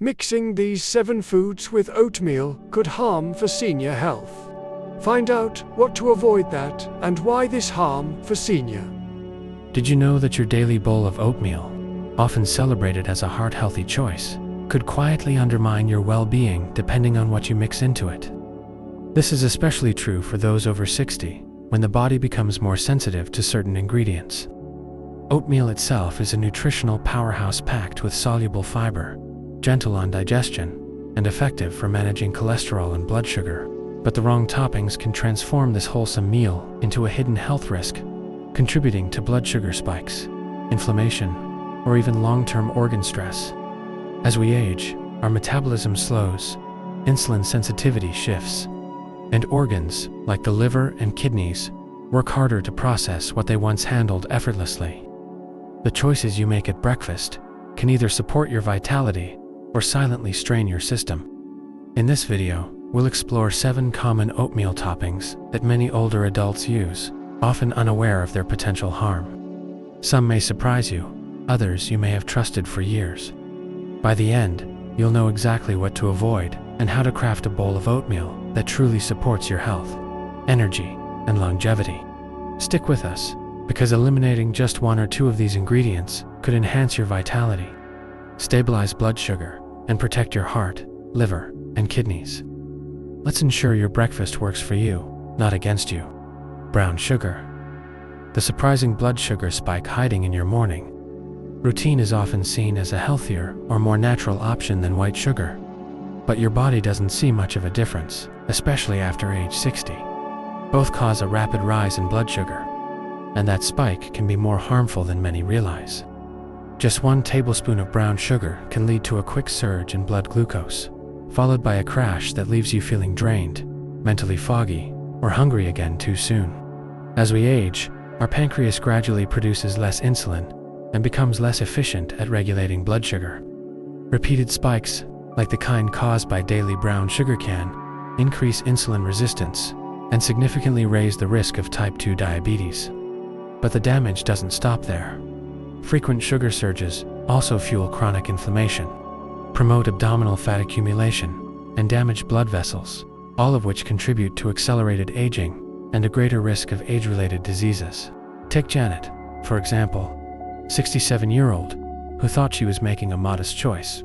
Mixing these 7 foods with oatmeal could harm for senior health. Find out what to avoid that and why this harm for senior. Did you know that your daily bowl of oatmeal, often celebrated as a heart-healthy choice, could quietly undermine your well-being depending on what you mix into it? This is especially true for those over 60, when the body becomes more sensitive to certain ingredients. Oatmeal itself is a nutritional powerhouse packed with soluble fiber, gentle on digestion, and effective for managing cholesterol and blood sugar. But the wrong toppings can transform this wholesome meal into a hidden health risk, contributing to blood sugar spikes, inflammation, or even long-term organ stress. As we age, our metabolism slows, insulin sensitivity shifts, and organs, like the liver and kidneys, work harder to process what they once handled effortlessly. The choices you make at breakfast can either support your vitality or silently strain your system. In this video, we'll explore 7 common oatmeal toppings that many older adults use, often unaware of their potential harm. Some may surprise you, others you may have trusted for years. By the end, you'll know exactly what to avoid and how to craft a bowl of oatmeal that truly supports your health, energy, and longevity. Stick with us, because eliminating just 1 or 2 of these ingredients could enhance your vitality, stabilize blood sugar, and protect your heart, liver, and kidneys. Let's ensure your breakfast works for you, not against you. Brown sugar. The surprising blood sugar spike hiding in your morning routine is often seen as a healthier or more natural option than white sugar. But your body doesn't see much of a difference, especially after age 60. Both cause a rapid rise in blood sugar, and that spike can be more harmful than many realize. Just 1 tablespoon of brown sugar can lead to a quick surge in blood glucose, followed by a crash that leaves you feeling drained, mentally foggy, or hungry again too soon. As we age, our pancreas gradually produces less insulin and becomes less efficient at regulating blood sugar. Repeated spikes, like the kind caused by daily brown sugar, can increase insulin resistance and significantly raise the risk of type 2 diabetes. But the damage doesn't stop there. Frequent sugar surges also fuel chronic inflammation, promote abdominal fat accumulation, and damage blood vessels, all of which contribute to accelerated aging and a greater risk of age-related diseases. Take Janet, for example, 67-year-old, who thought she was making a modest choice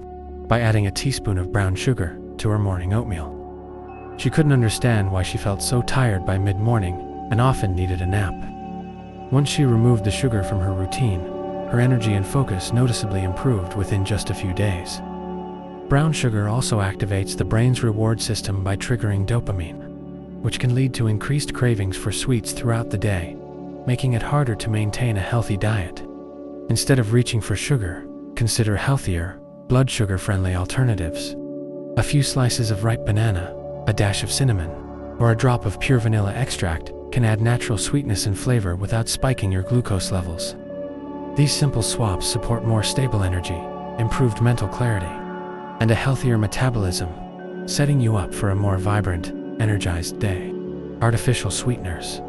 by adding a teaspoon of brown sugar to her morning oatmeal. She couldn't understand why she felt so tired by mid-morning and often needed a nap. Once she removed the sugar from her routine, her energy and focus noticeably improved within just a few days. Brown sugar also activates the brain's reward system by triggering dopamine, which can lead to increased cravings for sweets throughout the day, making it harder to maintain a healthy diet. Instead of reaching for sugar, consider healthier, blood sugar-friendly alternatives. A few slices of ripe banana, a dash of cinnamon, or a drop of pure vanilla extract can add natural sweetness and flavor without spiking your glucose levels. These simple swaps support more stable energy, improved mental clarity, and a healthier metabolism, setting you up for a more vibrant, energized day. Artificial sweeteners,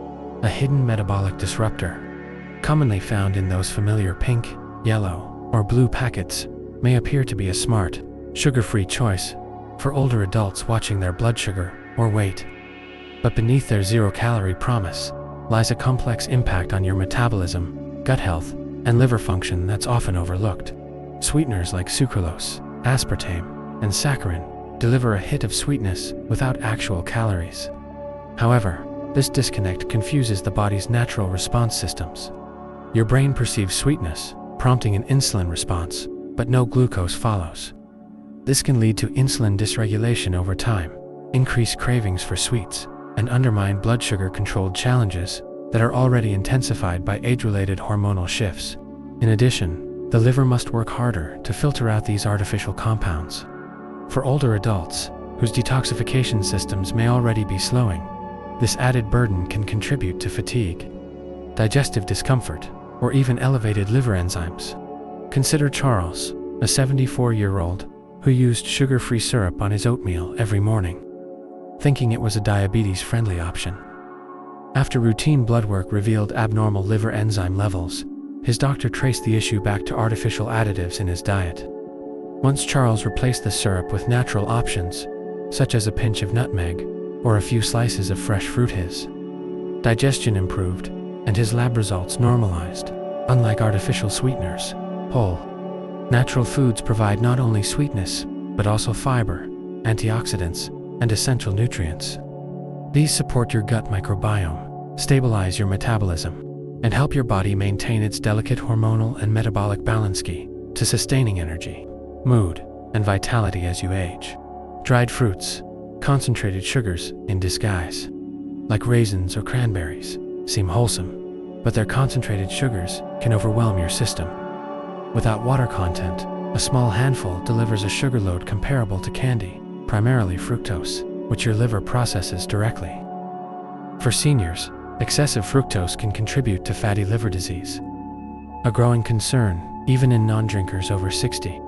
a hidden metabolic disruptor, commonly found in those familiar pink, yellow, or blue packets, may appear to be a smart, sugar-free choice for older adults watching their blood sugar or weight. But beneath their zero-calorie promise lies a complex impact on your metabolism, gut health, and liver function that's often overlooked. Sweeteners like sucralose, aspartame, and saccharin deliver a hit of sweetness without actual calories. However, this disconnect confuses the body's natural response systems. Your brain perceives sweetness, prompting an insulin response, but no glucose follows. This can lead to insulin dysregulation over time, increase cravings for sweets, and undermine blood sugar-controlled challenges that are already intensified by age-related hormonal shifts. In addition, the liver must work harder to filter out these artificial compounds. For older adults, whose detoxification systems may already be slowing, this added burden can contribute to fatigue, digestive discomfort, or even elevated liver enzymes. Consider Charles, a 74-year-old, who used sugar-free syrup on his oatmeal every morning, thinking it was a diabetes-friendly option. After routine blood work revealed abnormal liver enzyme levels, his doctor traced the issue back to artificial additives in his diet. Once Charles replaced the syrup with natural options, such as a pinch of nutmeg or a few slices of fresh fruit, his digestion improved and his lab results normalized. Unlike artificial sweeteners, whole, natural foods provide not only sweetness, but also fiber, antioxidants, and essential nutrients. These support your gut microbiome, stabilize your metabolism, and help your body maintain its delicate hormonal and metabolic balance, key to sustaining energy, mood, and vitality as you age. Dried fruits, concentrated sugars in disguise, like raisins or cranberries, seem wholesome, but their concentrated sugars can overwhelm your system. Without water content, a small handful delivers a sugar load comparable to candy, primarily fructose, which your liver processes directly. For seniors, excessive fructose can contribute to fatty liver disease, a growing concern even in non-drinkers over 60.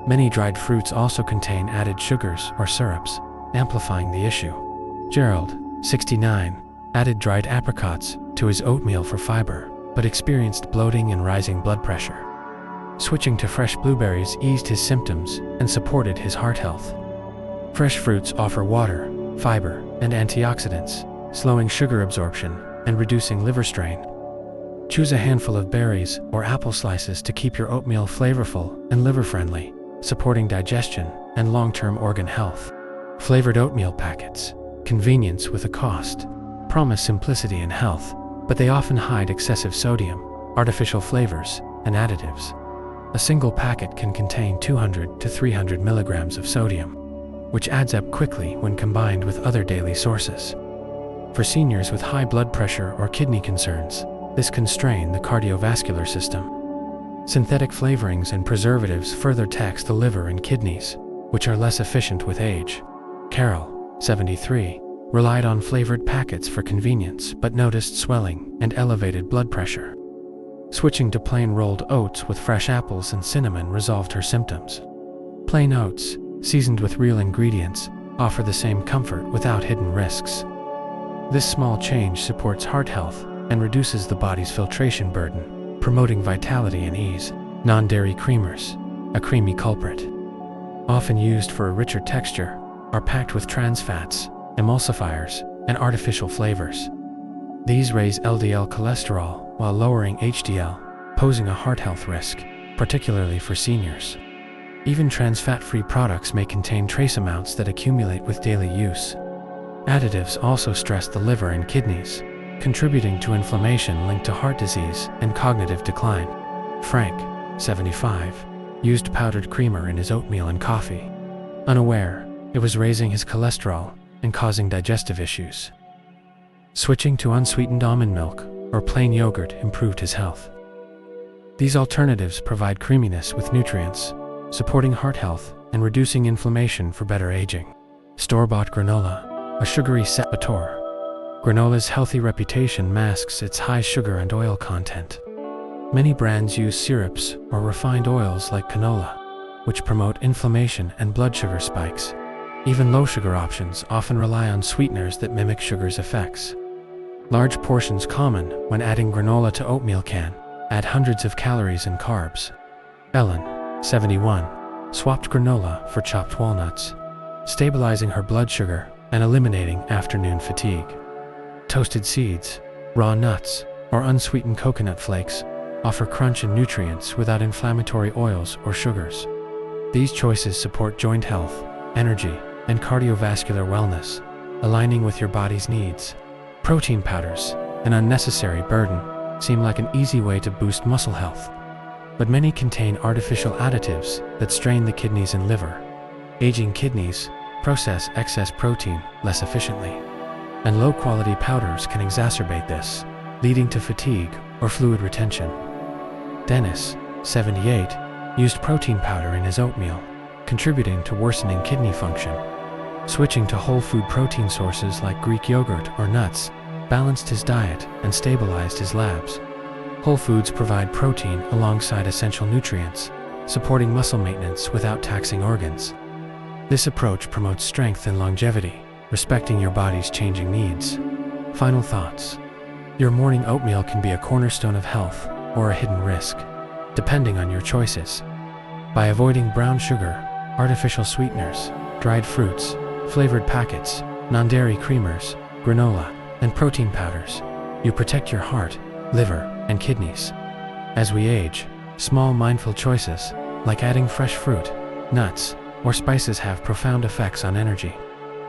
Many dried fruits also contain added sugars or syrups, amplifying the issue. Gerald, 69, added dried apricots to his oatmeal for fiber, but experienced bloating and rising blood pressure. Switching to fresh blueberries eased his symptoms and supported his heart health. Fresh fruits offer water, fiber, and antioxidants, slowing sugar absorption and reducing liver strain. Choose a handful of berries or apple slices to keep your oatmeal flavorful and liver-friendly, supporting digestion and long-term organ health. Flavored oatmeal packets, convenience with a cost, promise simplicity and health, but they often hide excessive sodium, artificial flavors, and additives. A single packet can contain 200 to 300 milligrams of sodium, which adds up quickly when combined with other daily sources. For seniors with high blood pressure or kidney concerns, this can strain the cardiovascular system. Synthetic flavorings and preservatives further tax the liver and kidneys, which are less efficient with age. Carol, 73, relied on flavored packets for convenience but noticed swelling and elevated blood pressure. Switching to plain rolled oats with fresh apples and cinnamon resolved her symptoms. Plain oats, seasoned with real ingredients, offer the same comfort without hidden risks. This small change supports heart health and reduces the body's filtration burden, promoting vitality and ease. Non-dairy creamers, a creamy culprit, often used for a richer texture, are packed with trans fats, emulsifiers, and artificial flavors. These raise LDL cholesterol while lowering HDL, posing a heart health risk, particularly for seniors. Even trans fat-free products may contain trace amounts that accumulate with daily use. Additives also stress the liver and kidneys, contributing to inflammation linked to heart disease and cognitive decline. Frank, 75, used powdered creamer in his oatmeal and coffee. Unaware, it was raising his cholesterol and causing digestive issues. Switching to unsweetened almond milk or plain yogurt improved his health. These alternatives provide creaminess with nutrients, supporting heart health and reducing inflammation for better aging. Store-bought granola, a sugary Saboteur. Granola's healthy reputation masks its high sugar and oil content. Many brands use syrups or refined oils like canola, which promote inflammation and blood sugar spikes. Even low-sugar options often rely on sweeteners that mimic sugar's effects. Large portions common when adding granola to oatmeal can add hundreds of calories and carbs. Ellen, 71, swapped granola for chopped walnuts, stabilizing her blood sugar and eliminating afternoon fatigue. Toasted seeds, raw nuts, or unsweetened coconut flakes offer crunch and nutrients without inflammatory oils or sugars. These choices support joint health, energy, and cardiovascular wellness, aligning with your body's needs. Protein powders, an unnecessary burden, seem like an easy way to boost muscle health, but many contain artificial additives that strain the kidneys and liver. Aging kidneys process excess protein less efficiently, and low-quality powders can exacerbate this, leading to fatigue or fluid retention. Dennis, 78, used protein powder in his oatmeal, contributing to worsening kidney function. Switching to whole food protein sources like Greek yogurt or nuts balanced his diet and stabilized his labs. Whole foods provide protein alongside essential nutrients, supporting muscle maintenance without taxing organs. This approach promotes strength and longevity, respecting your body's changing needs. Final thoughts. Your morning oatmeal can be a cornerstone of health or a hidden risk, depending on your choices. By avoiding brown sugar, artificial sweeteners, dried fruits, flavored packets, non-dairy creamers, granola, and protein powders, you protect your heart, liver, and kidneys. As we age, small mindful choices, like adding fresh fruit, nuts, or spices have profound effects on energy,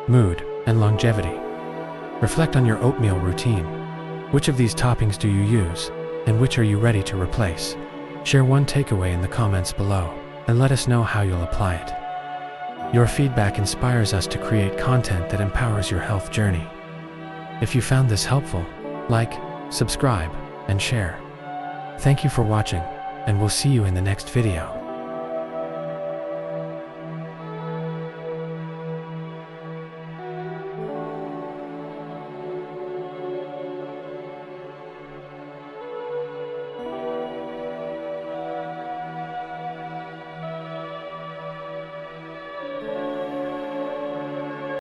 mood, and longevity. Reflect on your oatmeal routine. Which of these toppings do you use, and which are you ready to replace? Share one takeaway in the comments below, and let us know how you'll apply it. Your feedback inspires us to create content that empowers your health journey. If you found this helpful, like, subscribe, and share. Thank you for watching, and we'll see you in the next video.